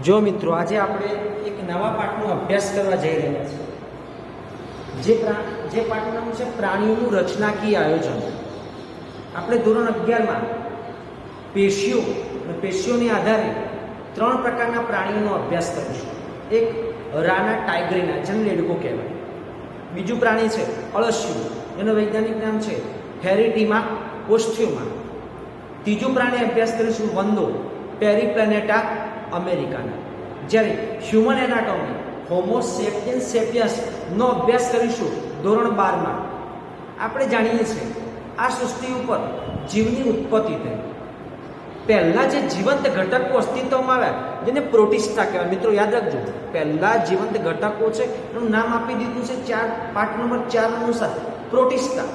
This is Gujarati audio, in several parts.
જો મિત્રો આજે આપણે એક નવા પાઠનો અભ્યાસ કરવા જઈ રહ્યા છીએ જે પાઠનું નામ છે પ્રાણીઓનું રચનાકીય આયોજન. આપણે ધોરણ 11માં પેશીઓ અને પેશીઓને આધારે 3 પ્રકારના પ્રાણીઓનો અભ્યાસ કરીશું. એક રાના ટાઇગ્રીના, જેને લેડકો કહેવાય. બીજું પ્રાણી છે અળસિયું, એનું વૈજ્ઞાનિક નામ છે ફેરિટીમા ઓસ્ટિયોમા. ત્રીજું પ્રાણી અભ્યાસ કરીશું વંદો, પેરીપ્લેનેટા અમેરિકાના. જ્યારે હ્યુમન એનાટોમી હોમો સેપિયન્સ સેપિયન્સ નો અભ્યાસ કરીશું ધોરણ 12માં. આપણે જાણીએ છીએ આ સૃષ્ટિ ઉપર જીવની ઉત્પત્તિ થઈ. પહેલા જે જીવંત ઘટકો અસ્તિત્વમાં આવ્યા જેને પ્રોટિસ્ટા કહેવાય. મિત્રો યાદ રાખજો, પહેલા જીવંત ઘટકો છે એનું નામ આપી દીધું છે પાઠ નંબર 4 અનુસાર પ્રોટિસ્ટા.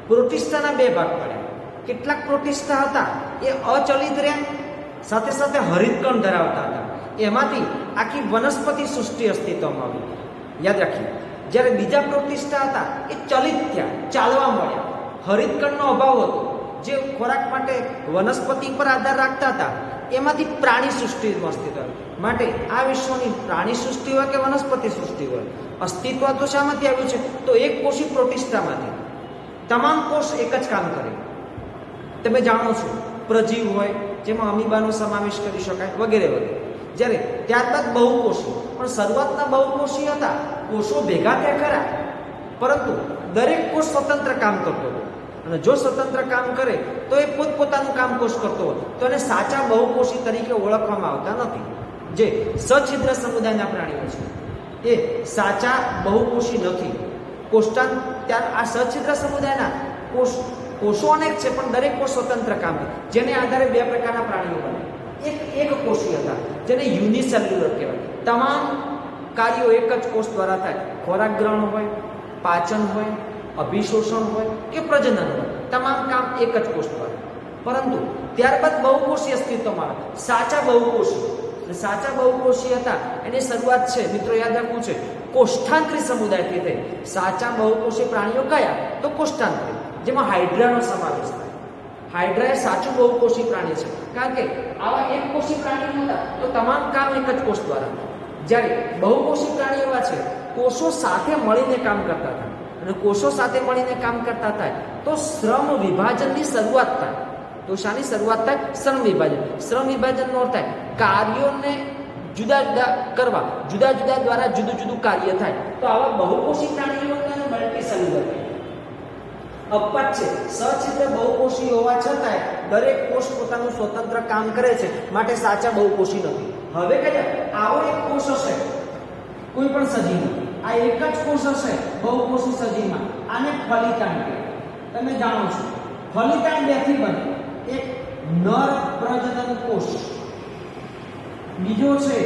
પ્રોટિસ્ટાના 2 ભાગ પડ્યા. કેટલાક પ્રોટિસ્ટા હતા એ અચલિત રહ્યા, સાથે સાથે હરિતકણ ધરાવતા હતા. એમાંથી આખી વનસ્પતિ સૃષ્ટિ અસ્તિત્વમાં આવી. યાદ રાખીએ. જ્યારે બીજા પ્રોટિસ્ટા હતા એ ચલિત થયા, ચાલવા મળ્યા. હરિતકણનો અભાવ હતો, જે ખોરાક માટે વનસ્પતિ પર આધાર રાખતા હતા. એમાંથી પ્રાણી સૃષ્ટિનું અસ્તિત્વ માટે આ વિશ્વની પ્રાણી સૃષ્ટિ હોય કે વનસ્પતિ સૃષ્ટિ હોય, અસ્તિત્વ તો શામાંથી આવ્યું છે? તો એક કોષી પ્રોટિસ્ટામાંથી. તમામ કોષ એક જ કામ કરે. તમે જાણો છો પ્રજીવ હોય જેમાં અમીબાનો સમાવેશ કરી શકાય વગેરે વગેરે. જ્યારે ત્યારબાદ બહુકોષી, પણ શરૂઆતના બહુકોષી હતા. કોષો ભેગા થયા ખરા, પરંતુ દરેક કોષ સ્વતંત્ર કામ કરતો હતો. અને જો સ્વતંત્ર કામ કરે તો એ પોતપોતાનું કામ કોષ કરતો હોય તો એને સાચા બહુકોષી તરીકે ઓળખવામાં આવતા નથી. જે સછિદ્ર સમુદાયના પ્રાણીઓ છે એ સાચા બહુકોષી નથી. આ સછિદ્ર સમુદાયના કોષો અનેક છે, પણ દરેક કોષ સ્વતંત્ર કામ કરે. જેને આધારે 2 પ્રકારના પ્રાણીઓ બને. એક કોષી હતા જેને યુનિસેલ્યુલર કહેવાય. તમામ કાર્યો એક જ કોષ દ્વારા થાય. ખોરાક ગ્રહણ હોય, પાચન હોય, અભિશોષણ હોય કે પ્રજનન હોય, તમામ કામ એક જ કોષ દ્વારા. પરંતુ ત્યારબાદ બહુકોષી અસ્તિત્વમાં આવે. સાચા બહુકોષી હતા એની શરૂઆત છે, મિત્રો યાદ રાખવું છે, કોષ્ઠાંતરી સમુદાયથી થઈ. સાચા બહુકોષી પ્રાણીઓ કયા? તો કોષ્ઠાંતરી, જેમાં હાઇડ્રાનો સમાવેશ થાય. હાઇડ્રા એ સાચું બહુકોષી પ્રાણી છે, કારણ કે આવા એક કોષી પ્રાણીઓ હતા તો તમામ કામ એક જ કોષ દ્વારા. જ્યારે બહુકોષી પ્રાણીઓ એવા છે કોષો સાથે મળીને કામ કરતા હતા. અને કોષો સાથે મળીને કામ કરતા થાય તો શ્રમ વિભાજનની શરૂઆત થાય. તો શાની શરૂઆત થાય? શ્રમ વિભાજન. શ્રમ વિભાજનનો અર્થ થાય કાર્યોને જુદા જુદા કરવા, જુદા જુદા દ્વારા જુદું જુદું કાર્ય થાય. તો આવા બહુકોષી પ્રાણીઓને મલ્ટીસેલ્યુલર કહેવાય. અપવાદ છે, સછિદ્ર બહુકોષી હોવા છતાંય દરેક કોષ પોતાનું સ્વતંત્ર કામ કરે છે, માટે સાચા બહુકોષી નથી. હવે કહેવાય આવો એક કોષ હશે કોઈ પણ સજીવમાં, આ એક જ કોષ હશે બહુકોષી સજીવમાં, આને ફલિતાંડ કહેવાય. તમે જાણો છો ફલિતાંડ 2 થી બને. એક નર પ્રજનન કોષ, બીજો છે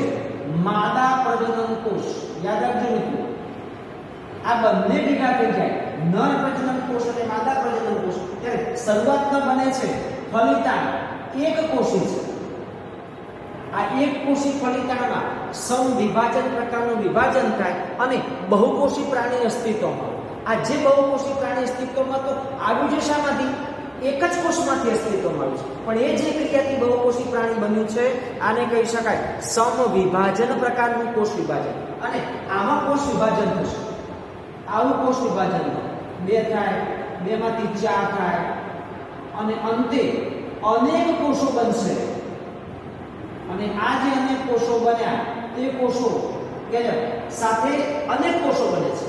માદા પ્રજનન કોષ. યાદ રાખજો મિત્રો, આ બંને ભેગા થઈ જાય નર પ્રજનન કોષ અને માદા પ્રજનન કોષ. ત્યારે શરૂઆતમાં બને છે ફલિતાંડ, એક કોષી છે. આ એક કોષી ફલિતાંડમાં સમવિભાજન પ્રકારનું વિભાજન થાય અને બહુકોષી પ્રાણી અસ્તિત્વમાં. આ જે બહુકોષી પ્રાણી અસ્તિત્વમાં તો આવ્યું છે શામાંથી? એક જ કોષમાંથી અસ્તિત્વમાં આવ્યું છે. પણ એ જે ક્રિયાથી બહુકોષી પ્રાણી બન્યું છે આને કહી શકાય સમવિભાજન પ્રકારનું કોષ વિભાજન. અને આમાં કોષ વિભાજન થશે. આવું કોષ વિભાજન 2 થાય, 2 માંથી 4 થાય અને અંતે અનેક કોષો બનશે. અને આ જે અનેક કોષો બન્યા તે કોષો કે સાથે અનેક કોષો બને છે,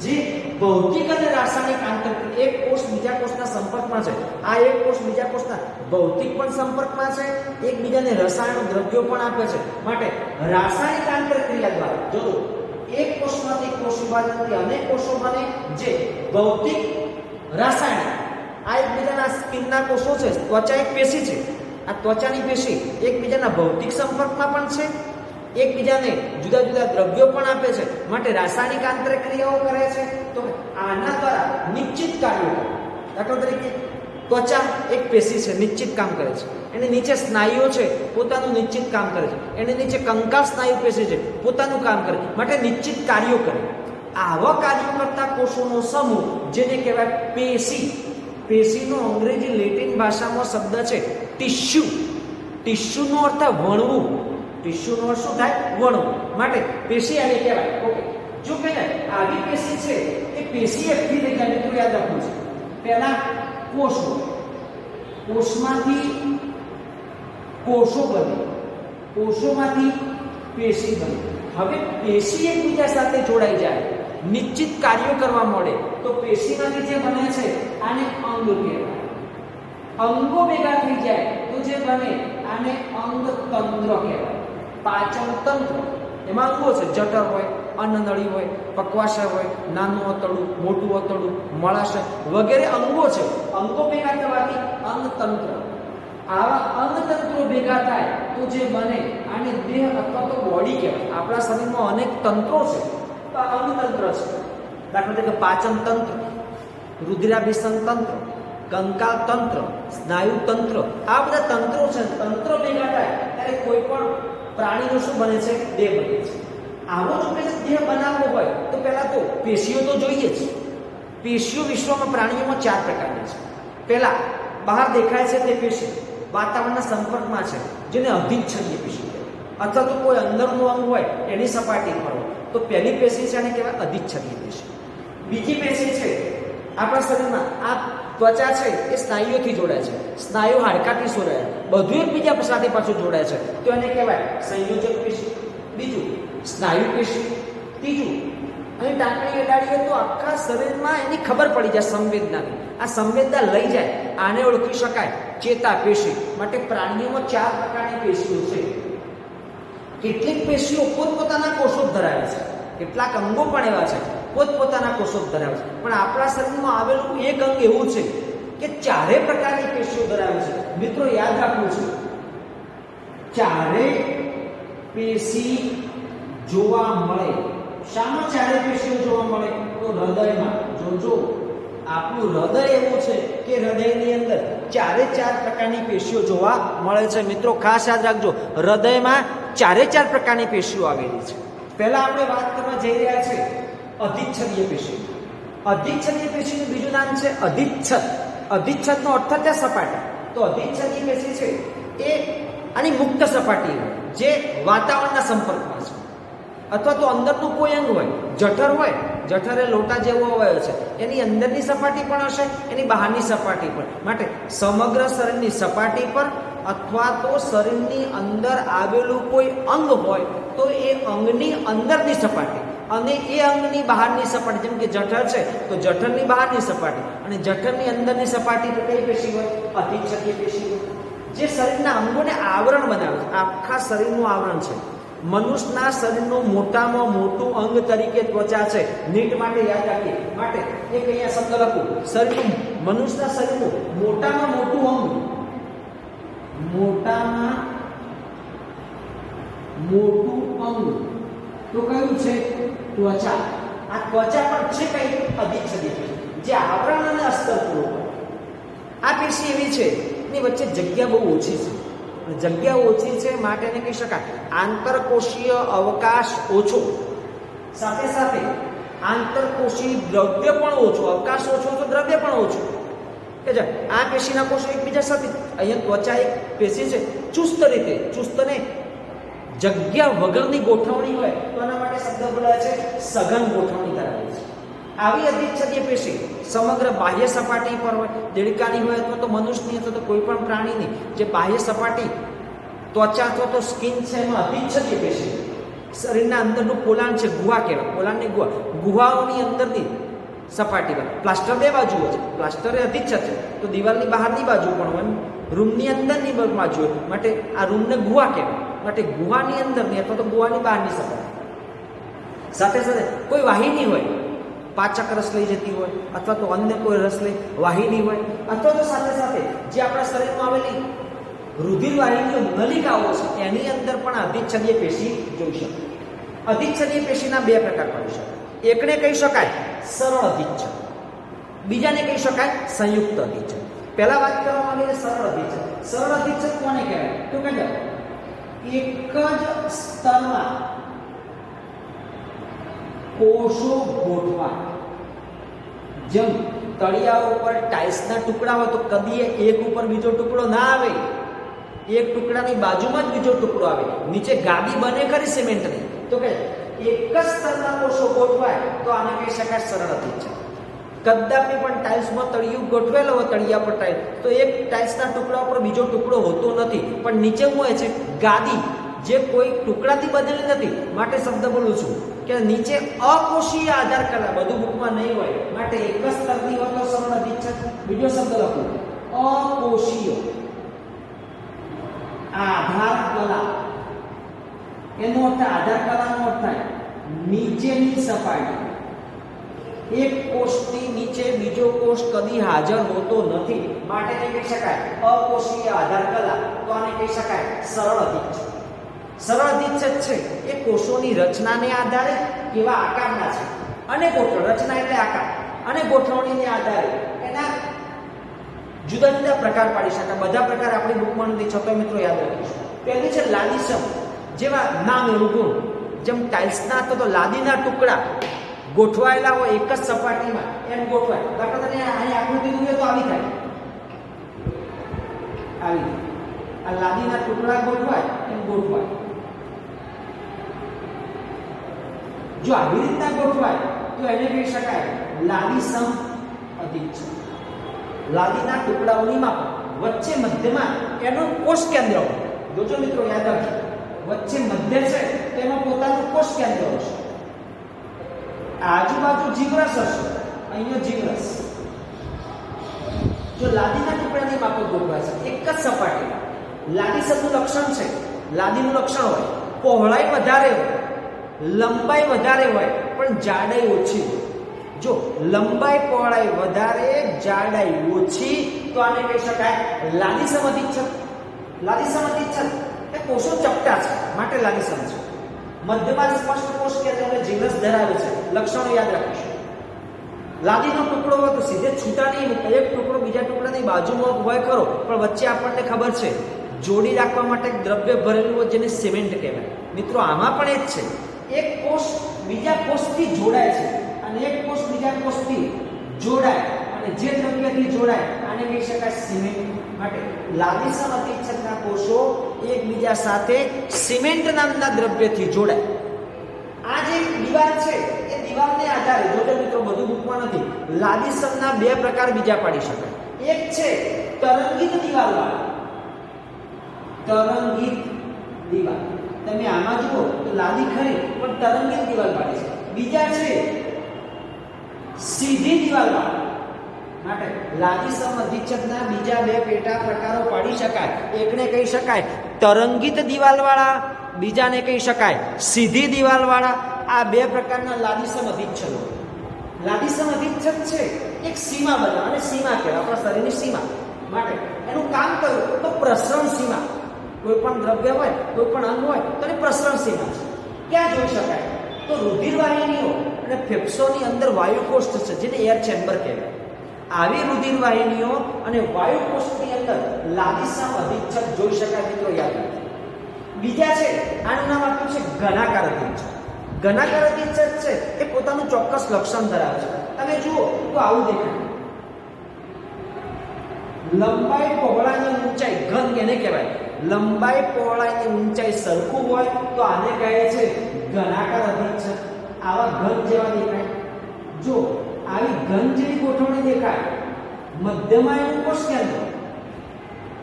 જે ભૌતિક અને રાસાયણિક આંતરક્રિયા. એક કોષ બીજા કોષના સંપર્કમાં છે. આ એક કોષ બીજા કોષના ભૌતિક પણ સંપર્કમાં છે, એકબીજાને રસાયણ દ્રવ્યો પણ આપે છે. માટે રાસાયણિક આંતરક્રિયા દ્વારા જો એક કોષમાંથી કોષ વિભાજનથી અનેક કોષો બને, જે ભૌતિક રાસાયણિક. આ એકબીજાના સ્કિનના કોષો છે. ત્વચા એક પેશી છે. આ ત્વચાની પેશી એકબીજાના ભૌતિક સંપર્કમાં પણ છે, એકબીજાને જુદા જુદા દ્રવ્યો પણ આપે છે. માટે રાસાયણિક આંતરક્રિયાઓ કરે છે. તો આના દ્વારા નિશ્ચિત કાર્યો કરે. દાખલા તરીકે ત્વચા એક પેશી છે, નિશ્ચિત કામ કરે છે. એની નીચે સ્નાયુઓ છે, પોતાનું નિશ્ચિત કામ કરે છે. એની નીચે કંકાલ સ્નાયુ પેશી છે, પોતાનું કામ કરે. માટે નિશ્ચિત કાર્યો કરે. આવા કાર્યો કરતા કોષોનો સમૂહ જેને કહેવાય પેશી. પેશીનો અંગ્રેજી લેટિન ભાષામાં શબ્દ છે ટિશ્યુ. ટિશ્યુનો અર્થ વણવું. ટીસ્યુનો અર્થ શું થાય? વણવું. માટે પેશી આને કહેવાય. ઓકે, જો કે આવી પેશી છે એ પેશી એકઠી થઈ જાય. મિત્રો યાદ રાખવું છે, પહેલા કોષો, કોષમાંથી કોષો બને, કોષોમાંથી પેશી બને. હવે પેશી એકબીજા સાથે જોડાઈ જાય, નિશ્ચિત કાર્યો કરવા મળે તો પેશીમાંથી જે બને છે આને અંગ કહેવાય. અંગો ભેગા થઈ જાય તો જે બને આને અંગતંત્ર કહેવાય. પાચન તંત્ર એમાં અંગો છે, જઠર હોય, અન્નનળી હોય, પક્વાશય હોય, નાનું આંતરડું, મોટું આંતરડું, મળાશય વગેરે અંગો છે. અંગો ભેગા થવાથી અંગતંત્ર. આવા અંગતંત્રો ભેગા થાય તો જે બને આને દેહ અથવા તો બોડી કહેવાય. આપણા શરીરમાં અનેક તંત્રો છે તો આ અંગતંત્ર છે. દાખલા તરીકે પાચન તંત્ર, રુધિરાભિસરણ તંત્ર, કંકાલ તંત્ર, સ્નાયુ તંત્ર, આ બધા તંત્રો છે. તંત્ર ભેગા થાય ત્યારે કોઈ પણ પ્રાણીનો શું બને છે? દેહ બને છે. આવો જો દેહ બનાવવો હોય તો પહેલા તો પેશીઓ તો જોઈએ જ. પેશીઓ વિશ્વમાં પ્રાણીઓમાં 4 પ્રકારની છે. પહેલા બહાર દેખાય છે તે પેશી વાતાવરણના સંપર્કમાં છે, જેને અધિચ્છદીય પેશી કહેવાય. અથવા તો કોઈ અંદરનું અંગ હોય એની સપાટી પર હોય તો પહેલી પેશી છે એને કહેવાય અધિચ્છદીય પેશી. બીજી પેશી છે આપણા શરીરમાં આ ત્વચા છે એ સ્નાયુઓથી જોડાય છે, સ્નાયુ હાડકાથી જોડાય, બધું એકબીજા સાથે પાછું જોડાય છે તો એને કહેવાય સંયોજક પેશી. બીજું સ્નાયુ પેશી. ત્રીજું અહીં ટાંકણી અડાડીએ તો આખા શરીરમાં એની ખબર પડી જાય સંવેદનાની. આ સંવેદના લઈ જાય આને ઓળખી શકાય ચેતા પેશી. માટે પ્રાણીઓમાં 4 પ્રકારની પેશીઓ છે. કેટલીક પેશીઓ પોતપોતાના કોષો ધરાવે છે, કેટલાક અંગો પણ એવા છે પોતપોતાના કોષો ધરાવે છે. પણ આપણા શરીરમાં આવેલું એક અંગ એવું છે કે 4 પ્રકારની પેશીઓ ધરાવે છે. મિત્રો યાદ રાખવું છે, 4 પેશી જોવા મળે. શામાં 4 પેશીઓ જોવા મળે? તો હૃદયમાં. જોજો આપણું હૃદય એવું છે કે હૃદયની અંદર 4 પ્રકારની પેશીઓ જોવા મળે છે. મિત્રો ખાસ યાદ રાખજો, હૃદયમાં 4 પ્રકારની પેશીઓ આવેલી છે. પહેલા આપણે વાત કરવા જઈ રહ્યા છે અધિચ્છદીય પેશી. અધિચ્છદીય પેશીનું બીજું નામ છે અધિચ્છદ. અધિચ્છદનો અર્થ થાય સપાટી. તો અધિચ્છદીય પેશી છે એ આની મુક્ત સપાટી હોય જે વાતાવરણના સંપર્કમાં છે. અથવા તો અંદરનું કોઈ અંગ હોય, જઠર હોય, જઠર એ લોટા જેવો હોય છે, એની અંદરની સપાટી પણ હશે, એની બહારની સપાટી પણ. માટે સમગ્ર શરીરની સપાટી પર અથવા તો શરીરની અંદર આવેલું કોઈ અંગ હોય તો એ અંગની અંદરની સપાટી અને એ અંગની બહારની સપાટી, જેમ કે જઠર છે તો જઠરની બહારની સપાટી અને જઠરની અંદરની સપાટી તો કઈ પેશી હોય? અધિચ્છદીય પેશી હોય, જે શરીરના અંગોને આવરણ બનાવે છે. આખા શરીરનું આવરણ છે. મનુષ્યના શરીરનું મોટામાં મોટું અંગ તરીકે ત્વચા છે. નીટ માટે યાદ રાખીએ. માટે એક અહીંયા શબ્દ લખું, શરીરનું, મનુષ્યના શરીરનું મોટામાં મોટું અંગ, મોટામાં મોટું અંગ તો કયું છે? ત્વચા. આ ત્વચા પર છે કઈ? અધિચ્છદીય પેશી, જે આવરણ અને અસ્તર પૂરો કરે. આ પેશી એવી છે એની વચ્ચે જગ્યા બહુ ઓછી છે. જગ્યા ઓછી છે માટે એને કહી શકાય આંતરકોષીય અવકાશ ઓછો. સાથે સાથે આંતરકોષીય દ્રવ્ય પણ ઓછો. અવકાશ ઓછો તો દ્રવ્ય પણ ઓછું. કે છે આ પેશીના કોષો એકબીજા સાથે, અહીંયા ત્વચા એક પેશી છે ચુસ્ત રીતે, ચુસ્તને જગ્યા વગરની ગોઠવણી હોય તો એના માટે શબ્દ બોલાય છે સઘન ગોઠવણી ધરાવે છે. આવી અધિચ્છદીય પેશી સમગ્ર બાહ્ય સપાટી પર હોય, દેડકાની હોય અથવા તો મનુષ્યની અથવા તો કોઈ પણ પ્રાણીની જે બાહ્ય સપાટી ત્વચા અથવા તો સ્કિન છે એમાં અધિચ્છદીય પેશી. શરીરના અંદરનું પોલાણ છે, ગુહા કહેવાય, પોલાણની ગુહા, ગુહાઓની અંદરની સપાટી પર. પ્લાસ્ટર 2 બાજુઓ છે, પ્લાસ્ટર એ અધિચ્છદ છે તો દિવાલની બહારની બાજુ પણ હોય, રૂમની અંદરની બાજુ હોય, માટે આ રૂમને ગુહા કહેવાય. માટે ગુહાની અંદરની અથવા તો ગુહાની બહારની સપાટી. સાથે સાથે કોઈ વાહિની હોય, પાચક રસ લઈ જતી હોય અથવા તો અન્ય કોઈ રસ લઈ વાહિની હોય, અથવા તો સાથે સાથે જે આપણા શરીરમાં આવેલી રુધિર વાહિનીઓ, નલિકાઓ છે એની અંદર પણ અધિચ્છદીય પેશી જોઈ શકે. અધિચ્છદીય પેશીના 2 પ્રકાર પડી શકે. એકને કહી શકાય સરળ અધિચ્છદ, બીજાને કહી શકાય સંયુક્ત અધિચ્છદ. પહેલા વાત કરવામાં આવી સરળ અધિચ્છદ. સરળ અધિચ્છદ કોને કહેવાય? તો કહે એક જ સ્તરમાં કોષો ગોઠવા. જેમ તળિયા ઉપર ટાઇલ્સના ટુકડા હોય તો કદી એક ઉપર બીજો ટુકડો ના આવે, એક ટુકડાની બાજુમાં જ બીજો ટુકડો આવે, નીચે ગાદી બને ખરી સિમેન્ટની, તો કે એક જ સ્તરના કોષો ગોઠવાય તો આને કહી શકાય સરળ અધિચ્છદ. કદાપી પણ ટાઇલ્સમાં તળિયું ગોઠવેલો હોય, તળિયા પર ટાઇલ્સ, તો એક ટાઇલ્સના ટુકડા ઉપર બીજો ટુકડો હોતો નથી, પણ નીચે શું હોય છે? ગાદી, જે કોઈ ટુકડાથી બનેલી નથી. માટે શબ્દ બોલું છું કે નીચે અકોષીય આધાર કલા, બધું બુકમાં નહીં હોય, માટે એક જ સ્તરની હોય તો સરળ અધિચ્છદ. બીજો શબ્દ લખું, અકોષીય આધાર કલા. એનો અર્થ આધાર કલાનો અર્થ થાય નીચેની સપાટી. એક કોષની નીચે બીજો કોષ કદી હાજર હોતો નથી, માટે એને કહી શકાય અકોષીય આધાર કલા. તો આને કહી શકાય સરળ અધિચ્છદ. સરળ અધિચ્છદ છે એ કોષોની રચનાને આધારે કેવા આકારના છે અને ગોઠવણ, રચના એટલે આકાર, અને ગોઠવણીને આધારે એના જુદા જુદા પ્રકાર પાડી શકાય. બધા પ્રકાર આપણી બુકમાં નથી, છતાં મિત્રો યાદ રાખીશું. પહેલી છે લાદીસમ, જેવા નામ એવું ગુણ. જેમ ટાઇલ્સના તો લાદીના ટુકડા ગોઠવાયેલા હોય એક જ સપાટીમાં, એમ ગોઠવાય. દાખલા તરીકે અહીં આકૃતિ દોરીએ તો આવી થાય, આવી આ લાદીના ટુકડા ગોઠવાય એમ ગોઠવાય. જો આવી રીતના ગોઠવાય તો એને કહી શકાય લાદીસમ અધિચ્છદ. લાદીના ટુકડાઓની માપ વચ્ચે મધ્યમાં એનું કોષ કેન્દ્ર હોય. જોજો મિત્રો યાદ રાખજો, વચ્ચે મધ્ય છે તેમાં પોતાનું કોષ કેન્દ્ર હશે. આજુબાજુ જીવરસ હશે, અહીંયા જીવરસ. જો લાદીના ટુકડાની માપ ગોઠવાય છે એક જ સપાટીમાં, લાદીસમનું લક્ષણ છે, લાદીનું લક્ષણ હોય પહોળાઈ વધારે હોય, લંબાઈ વધારે હોય, પણ જાડાઈ ઓછી હોય. જો લંબાઈ પહોળાઈ વધારે, જાડાઈ ઓછી, તો આને કહી શકાય લાદીસમ અધિચ્છદ. લાદીસમ અધિચ્છદ એ કોષો ચપટા છે, માટે લાદીસમ છે. મધ્યમાં સ્પષ્ટ કોષ કેન્દ્ર જીવરસ ધરાવે છે. લક્ષણો યાદ રાખીશું. લાદીનો ટુકડો હોય તો સીધે છૂટા નહીં મૂકે, એક ટુકડો બીજા ટુકડાની બાજુમાં હોય ખરો, પણ વચ્ચે આપણને ખબર છે જોડી રાખવા માટે એક દ્રવ્ય ભરેલું હોય જેને સિમેન્ટ કહેવાય. મિત્રો આમાં પણ એ જ છે, એક કોષ બીજા કોષથી જોડાય છે અને એક કોષ બીજા કોષથી જોડાય, અને જે દ્રવ્યથી જોડાય આને કહી શકાય સિમેન્ટ. માટે લાદીસમ અધિચ્છદના કોષો એકબીજા સાથે સિમેન્ટ નામના દ્રવ્યથી જોડાય. આ જે દિવાલ છે એ દિવાલને આધારે, જોજો મિત્રો બધું બુકમાં નથી, લાદીસમના બે પ્રકાર બીજા પાડી શકાય. એક છે તરંગિત દિવાલવાળા, તરંગિત દિવાલ. તમે આમાં જુઓ તો લાદી ખરી પણ તરંગિત દિવાલ પાડી છે. બીજા છે સીધી દિવાલવાળા. માટે લાદીસમ અધિચ્છદના બીજા બે પેટા પ્રકારો પાડી શકાય. એકને કહી શકાય તરંગિત દિવાલવાળા, બીજાને કહી શકાય સીધી દિવાલવાળા. આ બે પ્રકારના લાદીસમ અધિચ્છદો. લાદીસમ અધિચ્છદ છે એક સીમા બનાવે, અને સીમા કહેવાય આપણા શરીરની સીમા. માટે એનું કામ કયું તો પ્રસરણ સીમા. કોઈ પણ દ્રવ્ય હોય, કોઈ પણ અંગ હોય તો એની પ્રસરણ સીમા છે. ક્યાં જોઈ શકાય તો રુધિર વાહિનીઓ અને ફેફસાની અંદર વાયુકોષ છે, જેને એર ચેમ્બર કહેવાય. આવી રુધિર વાહિનીઓ અને વાયુકોષની અંદર લાદીસમ અધિચ્છદ જોઈ શકાય. મિત્રો યાદ રાખજો. બીજા છે આનું નામ આપ્યું છે ઘનાકાર અધિચ્છદ. ઘનાકાર અધિચ્છદ છે એ પોતાનું ચોક્કસ લક્ષણ ધરાવે છે. તમે જુઓ તો આવું દેખાય. લંબાઈ પહોળાઈની ઊંચાઈ ઘન એને કહેવાય. લંબાઈ પહોળાઈની ઊંચાઈ સરખું હોય તો આને કહે છે ઘનાકાર અધિચ્છદ. આવા ઘન જેવા દેખાય. જો આવી ઘન જેવી ગોઠવણી દેખાય, મધ્યમાં એનું કોષ કેન્દ્ર,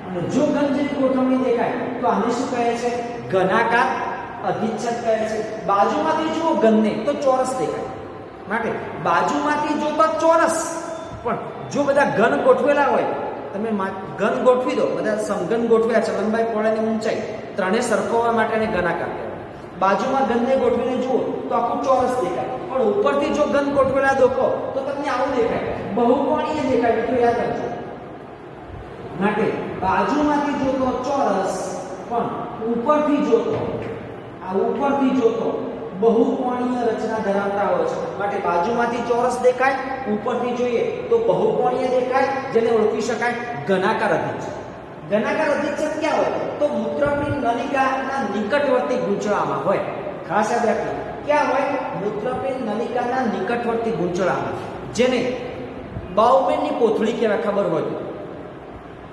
અને જો ઘન જેવી ગોઠવણી દેખાય તો આને શું કહે છે ઘનાકાર અધિચ્છદ કહે છે. બાજુમાંથી જુઓ ઘનને તો ચોરસ દેખાય. માટે બાજુમાંથી જોતા ચોરસ, પણ જો બધા ઘન ગોઠવેલા હોય, તમે ઘન ગોઠવી દો, બધા સમઘન ગોઠવ્યા છે, લંબાઈ પહોળાઈની ઊંચાઈ ત્રણે સરખો હોવા માટે એને ઘનાકાર કહેવાય. બાજુમાં ઘનને ગોઠવીને જુઓ તો આખું ચોરસ દેખાય, પણ ઉપરથી જો ઘન ગોઠવેલા દેખો તો તમને આવું દેખાય, બહુકોણીય દેખાય. મિત્રો યાદ રાખજો. માટે બાજુમાંથી જોતો ચોરસ, પણ ઉપરથી જોતો, આ ઉપરથી જોતો બહુકોણીય રચના ધરાવતા હોય છે. માટે બાજુમાંથી ચોરસ દેખાય, ઉપરથી જોઈએ તો બહુકોણીય દેખાય, જેને ઓળખી શકાય ઘનાકાર અધિચ્છદ. ઘનાકાર અધિચ્છદ ક્યાં હોય તો મૂત્રપિંડ નલિકાના નિકટવર્તી ગૂંચળામાં હોય. ખાસ યાદ રાખજો, ક્યાં હોય મૂત્રપિંડ નલિકાના નિકટવર્તી ગૂંચળામાં, જેને બાઉમેનની કોથળી કહેવાય, ખબર હોય તો.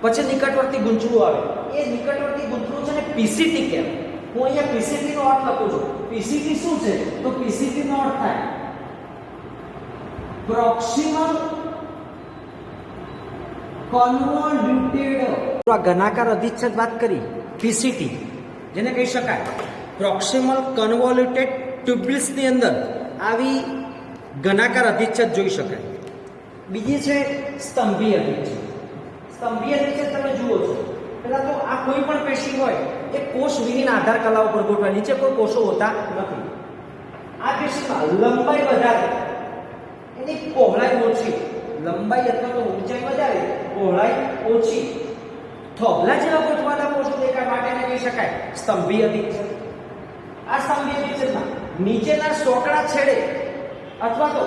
પછી નિકટવર્તી ગૂંચળું આવે, એ નિકટવર્તી ગૂંથણું છે ને પીસીટી કહેવાય. હું અહીંયા પીસીટી નો અર્થ લખું છું. પીસીટી શું છે? તો પીસીટી નો અર્થ થાય પ્રોક્સિમલ કન્વોલ્યુટેડ. તો આ ઘનાકાર અધિચ્છેદ વાત કરી પીસીટી, જેને કહી શકાય પ્રોક્સિમલ કન્વોલ્યુટેડ ટ્યુબ્યુલ્સ ની અંદર આવી ઘનાકાર અધિચ્છેદ જોઈ શકાય. બીજી છે સ્તંભીય અધિચ્છેદ. સ્તંભીય અધિચ્છેદ તમે જુઓ છો, પહેલા તો આ કોઈ પણ પેશી હોય એ કોષ વિહીન આધાર કલા ઉપર ગોઠવાય, નીચે કોઈ કોષો હોતા નથી. આ પેશીમાં લંબાઈ વધારે, એની પહોળાઈ ઓછી, લંબાઈ અથવા તો ઊંચાઈ વધારે, પહોળાઈ ઓછી, થોભલા જેવા ગોઠવાતા કોષો દેખાય માટે એને કહી શકાય સ્તંભીય અધિચ્છેદ. આ સ્તંભીય અધિચ્છેદમાં નીચેના સોકડા છેડે અથવા તો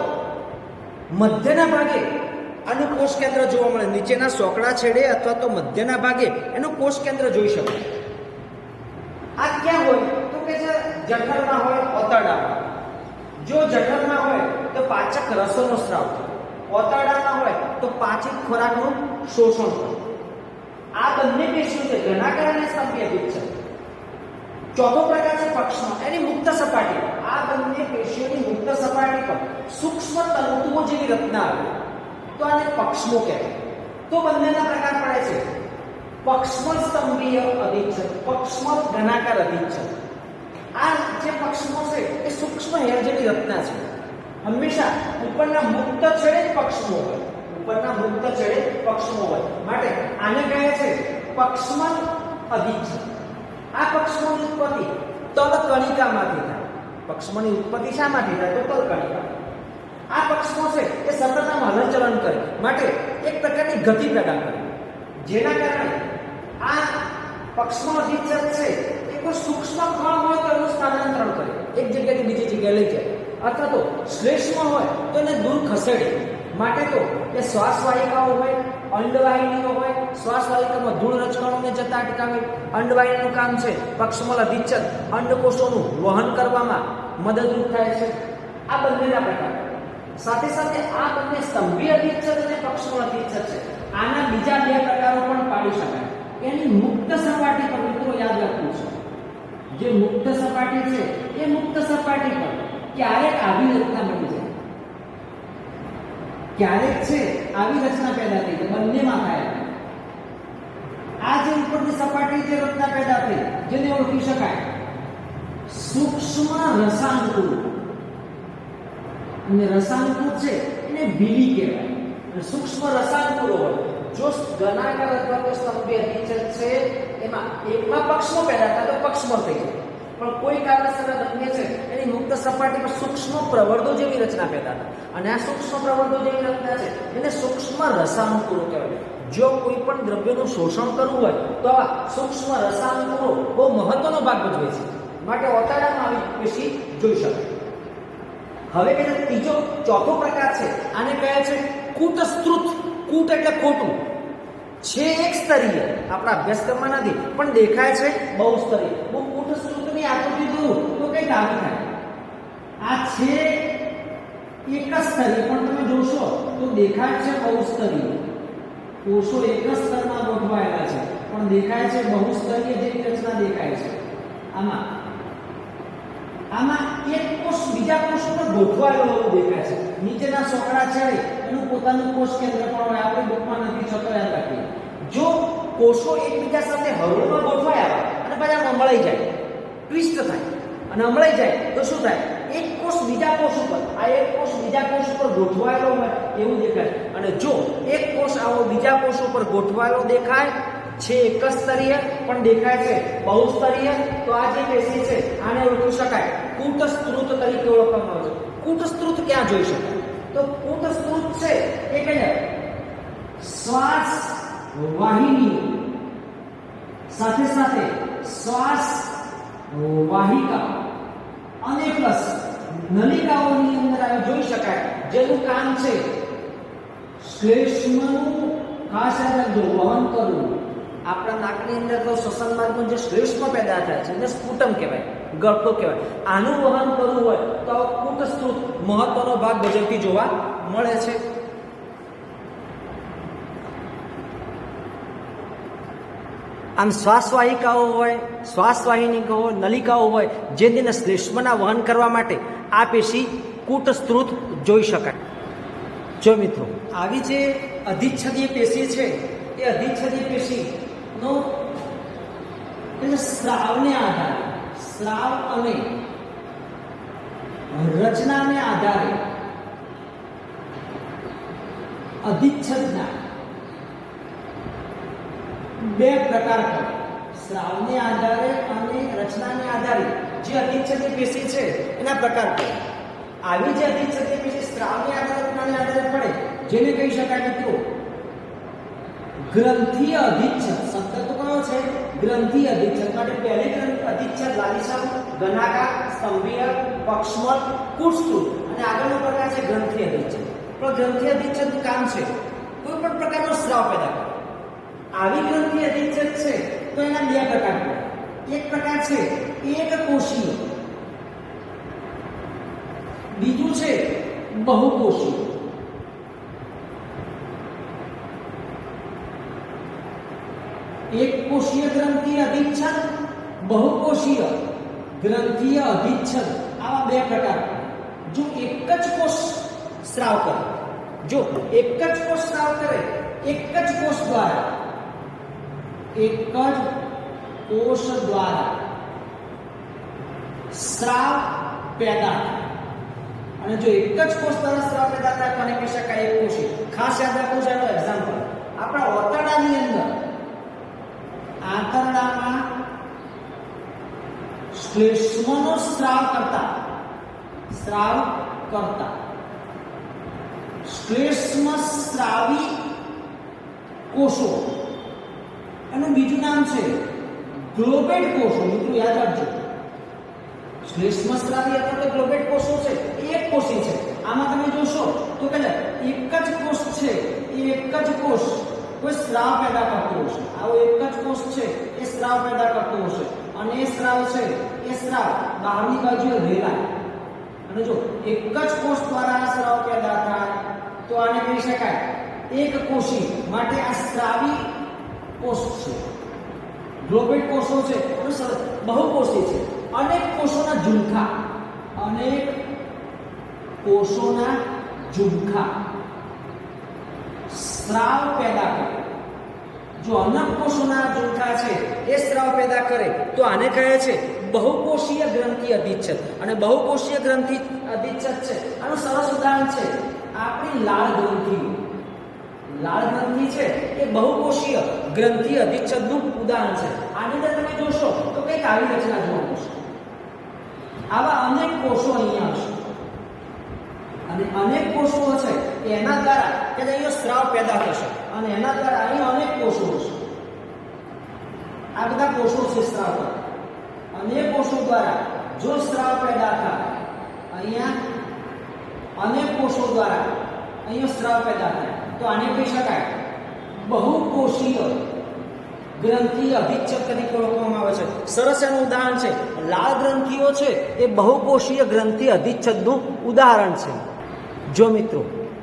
મધ્યના ભાગે આનું કોષ કેન્દ્ર જોવા મળે. નીચેના સોકડા છેડે અથવા તો મધ્યના ભાગે એનું કોષ કેન્દ્ર જોઈ શકાય. આ ક્યાં હોય? તો કે જે જઠરમાં હોય, ઓતરડામાં. જો જઠરમાં હોય તો પાચક રસોનો સ્રાવ થાય, ઓતરડામાં હોય તો પાચિત ખોરાકનું શોષણ થાય. આ બંને પેશીઓ છે ઘનાકાર અને સ્તંભીય અધિચ્છેદ. ચોથો પ્રકાર છે પક્ષમાં, એની મુક્ત સપાટી. આ બંને પેશીઓની મુક્ત સપાટી પર સૂક્ષ્મ તંતુઓ જેવી રચના આવે તો આને પક્ષમો કહેવાય. તો બંનેના પ્રકાર પડે છે પક્ષમલ સ્તંભીય અધિચ્છેદ, પક્ષમલ ઘનાકાર અધિચ્છેદ. આ જે પક્ષમો છે એ સૂક્ષ્મ હેર જેવી રચના છે. હંમેશા ઉપરના મુક્ત છેડે પક્ષમો હોય, ઉપરના મુક્ત છેડે પક્ષમો હોય, માટે આને કહે છે પક્ષમલ અધિચ્છેદ. આ પક્ષમોની ઉત્પત્તિ તલકણિકામાંથી થાય. પક્ષમોની ઉત્પત્તિ શામાંથી થાય? તો તલકણિકા. આ પક્ષમો છે એ સતત આમ હલનચલન કરે માટે એક પ્રકારની ગતિ પેદા કરે, જેના કારણે આ પક્ષમો અધિચ્છેદ છે એ કોઈ સૂક્ષ્મ કણ હોય તો એનું સ્થાનાંતરણ કરે, એક જગ્યાએથી બીજી જગ્યાએ લઈ જાય, અથવા તો શ્લેષ્મ હોય તો એને દૂર ખસેડે. માટે તો એ શ્વાસવાહિકાઓ હોય, અંડવાહિનીઓ હોય, શ્વાસવાહિકામાં ધૂળ રજકણોને જતા અટકાવે. અંડવાહિનીનું કામ છે પક્ષમલ અધિચ્છેદ અંડકોષોનું વહન કરવામાં મદદરૂપ થાય છે. આ બંનેના પ્રકાર. સાથે સાથે આ બંને સ્તંભીય અધિચ્છેદ અને પક્ષમલ અધિચ્છેદ છે. આના બીજા બે પ્રકારો પણ પાડી શકાય. એની મુક્ત સપાટી પર મિત્રો યાદ રાખવું છે, જે મુક્ત સપાટી છે એ મુક્ત સપાટી પર ક્યારેક આવી રચના બની જાય, ક્યારેક છે આવી રચના પેદા થઈ જાય. બંનેમાં થાય. આ જે ઉપરની સપાટી જે રચના પેદા થઈ, જેને ઓળખી શકાય સૂક્ષ્મ રસાંકુર. અને રસાંકુર છે એને બીલી કહેવાય. અને સૂક્ષ્મ રસાંકુરો હોય, જો ઘનાકાર અથવા તો સ્તંભીય અધિચ્છેદ છે એમાં એકમાં પક્ષમો પેદા થાય તો પક્ષમો થઈ જાય, પણ કોઈ કારણસર બંને છે એની મુક્ત સપાટી પર સૂક્ષ્મ પ્રવર્ધો જેવી રચના પેદા થાય. અને આ સૂક્ષ્મ પ્રવર્ધો જેવી રચના છે એને સૂક્ષ્મ રસાંકુરો કહેવાય. જો કોઈ પણ દ્રવ્યનું શોષણ કરવું હોય તો આ સૂક્ષ્મ રસાંકુરો બહુ મહત્વનો ભાગ ભજવે છે, માટે ઓતરડામાં આવી પેશી જોઈ શકાય. હવે કે ત્રીજો ચોથો પ્રકાર છે, આને કહે છે કૂટસ્ત્રુત. કૂટ એટલે ખોટું, છે એક સ્તરીય, આપણા અભ્યાસક્રમમાં નથી પણ દેખાય છે બહુસ્તરીય. હું કૂટસ્ત્રુતની આકૃતિ દઉં તો કઈ આવી થાય? આ છે એક જ સ્તરીય, પણ તમે જોશો તો દેખાય છે બહુસ્તરીય. કોષો એક જ સ્તરમાં ગોઠવાયેલા છે પણ દેખાય છે બહુસ્તરીય જેવી રચના દેખાય છે. આમાં એક કોષ બીજા કોષ પર ગોઠવાયેલો દેખાય છે. નીચેના સોકડા છેડે એનું પોતાનું કોષ કેન્દ્ર પણ હોય, આપણે બુકમાં નથી છતો યાદ રાખીએ. જો કોષો એકબીજા સાથે હરોળમાં ગોઠવાયા અને પછી આમ અમળાઈ જાય, ટ્વિસ્ટ થાય અને અમળાઈ જાય તો શું થાય? એક કોષ બીજા કોષ ઉપર, આ એક કોષ બીજા કોષ ઉપર ગોઠવાયેલો હોય એવું દેખાય. અને જો એક કોષ આવો બીજા કોષ ઉપર ગોઠવાયેલો દેખાય છે એક સ્તરીય પણ દેખાય છે બહુસ્તરીય, તો આ જે પેશી છે આને ઓળખી શકાય કૂટસ્ત્રુત તરીકે ઓળખવામાં આવે છે. કૂટસ્ત્રુત ક્યાં જોઈ શકાય? તો કૂટસ્ત્રુત છે એ કઈ શ્વાસ વાહિની સાથે સાથે શ્વાસ વાહિકા અને પ્લસ નલિકાઓની અંદર આવી જોઈ શકાય, જેનું કામ છે શ્લેષ્મનું ખાસ જો વહન કરવું. આપણા નાકની અંદર તો શ્વસન માર્ગમાં જે શ્લેષ્મ પેદા થાય છે એને સ્ફુટમ કહેવાય, ગળતો કહેવાય. આનું વહન કરવું હોય તો કૂટસ્ત્રુત મહત્વનો ભાગ ભજવતી જોવા મળે છે. આમ શ્વાસવાહિકાઓ હોય, શ્વાસવાહિનીઓ નલિકાઓ હોય, જે તેને શ્લેષ્મના વહન કરવા માટે આ પેશી કૂટસ્ત્રુત જોઈ શકાય. જો મિત્રો, આવી જે અધિચ્છદીય પેશી છે એ અધિચ્છદીય પેશીનો સ્રાવને આધારે, સ્રાવ અને રચનાને આધારે અધિચ્છદના બે પ્રકાર પડે. સ્રાવને આધારે અને રચનાને આધારે જે અધિચ્છદીય પેશી છે એના પ્રકાર પડે. આવી જે અધિચ્છદીય પેશી સ્રાવને આધારે રચનાને આધારે પડે, જેને કહી શકાય મિત્રો ગ્રંથીય અધિચ્છદ. શબ્દ તો કયો છે? ગ્રંથીય અધિચ્છદ. માટે પહેલી ગ્રંથિ અધિચ્છદ લાલિસમ, ઘનાકાર, સ્તંભીય, પક્ષમલ, કૂટસ્ત્રુત અને આગળનો પ્રકાર છે ગ્રંથીય અધિચ્છદ. પણ ગ્રંથીય અધિચ્છદનું કામ છે કોઈ પણ પ્રકારનો સ્રાવ પેદા કરે. આવી ગ્રંથીય અધિચ્છદ છે તો એના બે પ્રકાર પડે. એક પ્રકાર છે એકકોષીય, બીજું છે બહુકોષીય. એકકોષીય ગ્રંથીય અધિચ્છદ, બહુકોષીય ગ્રંથીય અધિચ્છદ, આવા બે પ્રકાર. જો એક જ કોષ સ્રાવ કરે, જો એક જ કોષ સ્રાવ કરે, એક જ કોષ દ્વારા, એક જ કોષ દ્વારા સ્રાવ પેદા થાય, અને જો એક જ કોષ દ્વારા સ્રાવ પેદા થાય તો કહી શકાય એકકોષી. ખાસ યાદ રાખવું છે. એનો એક્ઝામ્પલ આપણા ઓતરડાની અંદર, આંતરડામાં શ્લેષ્મનો સ્રાવ કરતા શ્લેષ્મ સ્રાવી કોષો, એનું બીજું નામ છે ગ્લોબેટ કોષો. મિત્રો યાદ રાખજો, શ્લેષ્મ સ્રાવી અથવા તો ગ્લોબેટ કોષો છે એ એક કોષી છે. આમાં તમે જોશો તો કે એક જ કોષ છે, એ એક જ કોષ કોઈ સ્રાવ પેદા કરતો હશે. આવો એક જ કોષ છે એ સ્રાવ પેદા કરતો હશે, અને એ સ્રાવ છે એ સ્રાવ બહારની બાજુએ રેલાય. અને જો એક જ કોષ દ્વારા આ સ્રાવ પેદા થાય તો આને કહી શકાય એક કોષી. માટે આ સ્રાવી કોષ છે, ગ્લોબેટ કોષો છે, બહુકોષી છે. અનેક કોષોના ઝુમખા સ્રાવ પેદા કરે. જો અનેક કોષોના ઝુમખા છે એ સ્રાવ પેદા કરે તો આને કહે છે બહુકોષીય ગ્રંથિ અધિચ્છદ. અને બહુકોષીય ગ્રંથિ અધિચ્છદ છે, આનું સરસ ઉદાહરણ છે આપણી લાળ ગ્રંથિ. લાળ ગ્રંથિ છે એ બહુકોષીય ગ્રંથિ અધિચ્છદનું ઉદાહરણ છે. આની અંદર તમે જોશો તો કંઈક આવી રચના જોવા મળશે. આવા અનેક કોષો અહીંયા હશે, અને અનેક કોષો છે એના દ્વારા કે અહીંયા સ્રાવ પેદા થશે, અને એના દ્વારા અહીંયા અનેક કોષો હશે. આ બધા કોષો છે સ્રાવ કરે, અને એ કોષો દ્વારા જો સ્રાવ પેદા થાય, અહીંયા અનેક કોષો દ્વારા અહીંયા સ્રાવ પેદા થાય તો આને કહી શકાય બહુકોષીય ગ્રંથિ અધિચ્છદ તરીકે ઓળખવામાં આવે છે. સરસ એનું ઉદાહરણ છે લાળ ગ્રંથિઓ છે એ બહુકોષીય ગ્રંથિ અધિચ્છદનું ઉદાહરણ છે. જો મિત્રો,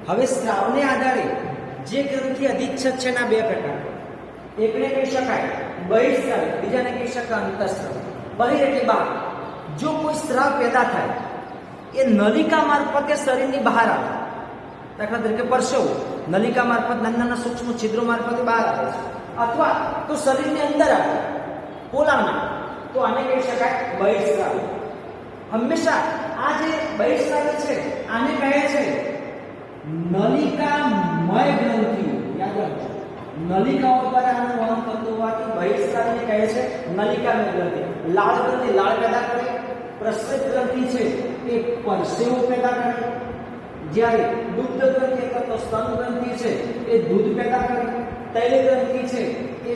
હવે સ્રાવને આધારે જે ગ્રંથિ અધિચ્છદ છે એના બે પ્રકાર. એકને કહી શકાય બહિર્સ્રાવી, બીજાને કહી શકાય અંતઃસ્રાવી. બહિર એટલે બહાર. જો કોઈ સ્રાવ પેદા થાય એ નલિકા મારફતે શરીરની બહાર આવે. દાખલા તરીકે પરસેવો નલિકા મારફત નાના સૂક્ષ્મ છિદ્રો મારફતે બહાર આવે છે, અથવા તો શરીરની અંદર આવે પોલાણમાં, તો આને કહી શકાય બહિર્સ્રાવી. હંમેશા આ જે બહિર્સ્રાવી છે આને કહે છે નલિકામય ગ્રંથિઓ. યાદ રાખજો, નલિકાઓ દ્વારા આનું વહન થતું હોવાથી બહિર્સ્રાવીને કહે છે નલિકામય ગ્રંથિ. લાળ ગ્રંથિ લાળ પેદા કરે, પ્રસ્વેદ ગ્રંથિ છે એ પરસેવો પેદા કરે, જ્યારે દુગ્ધ ગ્રંથિ અથવા તો સ્તન ગ્રંથિ છે એ દૂધ પેદા કરે, તૈલ ગ્રંથિ છે એ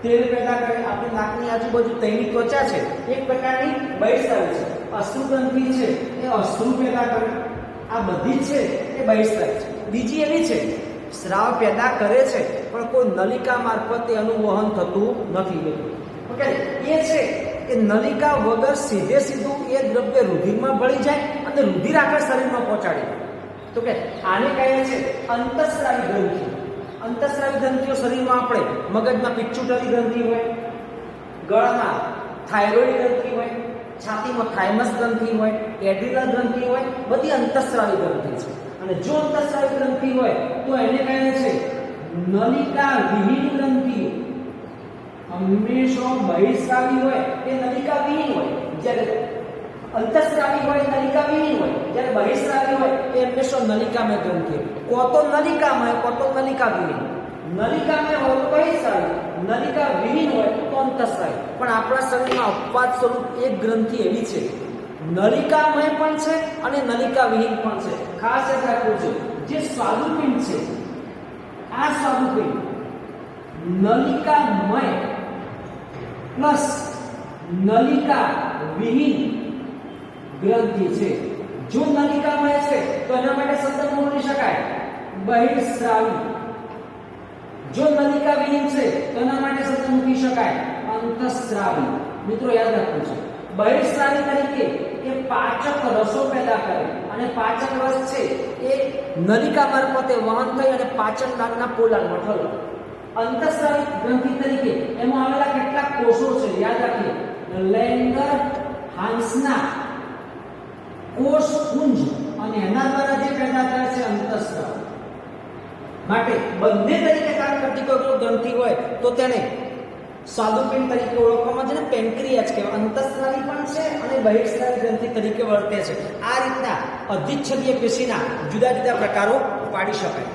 તેલ પેદા કરે. આપણી નાકની આજુબાજુ તૈની ત્વચા છે એક પ્રકારની બહિર્સ્રાવી છે. અશ્રુ ગ્રંથિ છે એ અશ્રુ પેદા કરે. આ બધી છે એ બહિર્સ્રાવી છે. બીજી એવી છે સ્રાવ પેદા કરે છે પણ કોઈ નલિકા મારફતે એનું વહન થતું નથી. ઓકે, એ છે કે નલિકા વગર સીધું એ દ્રવ્ય રુધિરમાં ભળી જાય અને રુધિર આખા શરીરમાં પહોંચાડી દે. તો કે આને કહે છે અંતઃસ્રાવી ગ્રંથિ. અંતઃસ્રાવી ગ્રંથિઓ શરીરમાં આપણે મગજમાં પિચ્યુટરી ગ્રંથિ હોય, ગળામાં થાઇરોઇડ ગ્રંથિ હોય, છાતીમાં થાઇમસ ગ્રંથિ હોય, એડ્રિનલ ગ્રંથિ હોય, બધી અંતઃસ્રાવી ગ્રંથિ છે. અને જો અંતઃસ્રાવી ગ્રંથિ હોય તો એને કહે છે નલિકા વિહીન ગ્રંથિ. હંમેશા બહિસ્રાવી હોય એ નલિકા વિહીન હોય, જ્યારે અંતઃસ્રાવી હોય નલિકા વિહીન હોય, જ્યારે બહિસ્રાવી હોય એ હંમેશા નલિકામય ગ્રંથિ. કો તો નલિકામય, કો તો નલિકા વિહીન. નલિકામય હોય તો બહિસ્રાવી, નલિકા વિહીન હોય તો અંતઃસ્રાવી. પણ આપણા શરીરમાં અપવાદ સ્વરૂપ એક ગ્રંથિ એવી છે, નલિકામય પણ છે અને નલિકા વિહીન પણ છે. ખાસ યાદ રાખવું છે, જે સ્વાદુપિંડ છે, આ સ્વાદુપિંડ નલિકામય પ્લસ નલિકા વિહીન ગ્રંથિ છે. જો નલિકામય છે તો એના માટે શબ્દ બોલી શકાય બહિસ્રાવી. જો નલિકા વિહીન છે તો એના માટે શબ્દ મૂકી શકાય અંતઃસ્રાવી. મિત્રો યાદ રાખવું છે, બહિસ્રાવી તરીકે એ પાચક રસો પેદા કરે અને પાચક રસ છે એ નલિકા મારફતે વહન થઈ અને પાચન નાકના પોલાણમાં ઠરે. અંતઃસ્રાવી ગ્રંથિ તરીકે એમાં આવેલા કેટલાક કોષો છે, યાદ રાખીએ, લેંગર હાન્સના કોષ પુંજ, અને એના દ્વારા જે પેદા થાય છે અંતઃસ્રાવ. માટે બંને તરીકે કામ કરતી કોઈ ગ્રંથિ હોય તો તેને સ્વાદુપિંડ તરીકે ઓળખવામાં, જેને પેન્ક્રિયાસ કહેવાય, અંતઃસ્રાવી પણ છે અને બહિસ્રાવી ગ્રંથિ તરીકે વર્તે છે. આ રીતના અધિચ્છદીય પેશીના જુદા જુદા પ્રકારો પાડી શકાય.